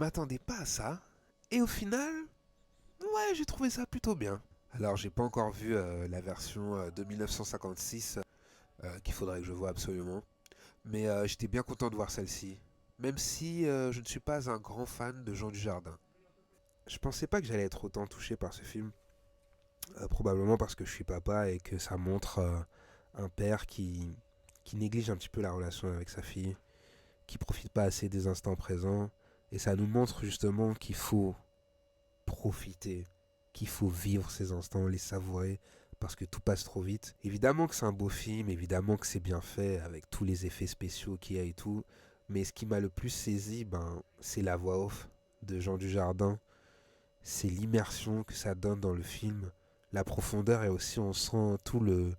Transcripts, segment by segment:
m'attendais pas à ça. Et au final, ouais, j'ai trouvé ça plutôt bien. Alors, j'ai pas encore vu la version de 1956 qu'il faudrait que je voie absolument. Mais j'étais bien content de voir celle-ci. Même si je ne suis pas un grand fan de Jean Dujardin. Je pensais pas que j'allais être autant touché par ce film. Probablement parce que je suis papa et que ça montre un père qui néglige un petit peu la relation avec sa fille, qui profite pas assez des instants présents. Et ça nous montre justement qu'il faut profiter, qu'il faut vivre ces instants, les savourer, parce que tout passe trop vite. Évidemment que c'est un beau film, évidemment que c'est bien fait, avec tous les effets spéciaux qu'il y a et tout, mais ce qui m'a le plus saisi, c'est la voix off de Jean Dujardin, c'est l'immersion que ça donne dans le film, la profondeur et aussi on sent tout le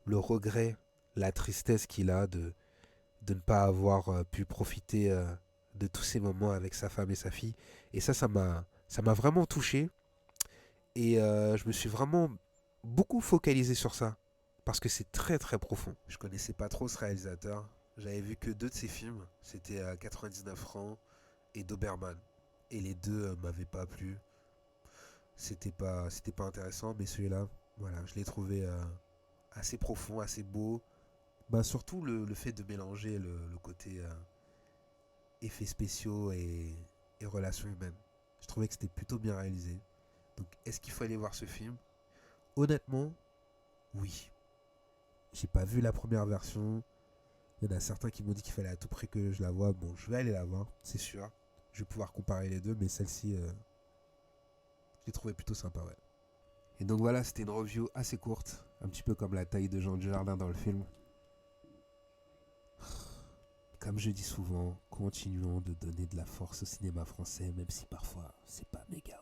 regret, la tristesse qu'il a de ne pas avoir pu profiter de tous ces moments avec sa femme et sa fille. Et ça m'a vraiment touché. Et je me suis vraiment beaucoup focalisé sur ça. Parce que c'est très très profond. Je connaissais pas trop ce réalisateur. J'avais vu que deux de ses films. C'était 99 francs et Doberman. Et les deux m'avaient pas plu. C'était pas intéressant. Mais celui-là, voilà, je l'ai trouvé assez profond, assez beau. Surtout le fait de mélanger le côté effets spéciaux et relations humaines. Je trouvais que c'était plutôt bien réalisé. Donc, est-ce qu'il faut aller voir ce film? Honnêtement, oui. J'ai pas vu la première version. Il y en a certains qui m'ont dit qu'il fallait à tout prix que je la voie. Bon, je vais aller la voir, c'est sûr. Je vais pouvoir comparer les deux, mais celle-ci, je l'ai trouvée plutôt sympa, ouais. Et donc voilà, c'était une review assez courte, un petit peu comme la taille de Jean Dujardin dans le film. Comme je dis souvent, continuons de donner de la force au cinéma français, même si parfois c'est pas méga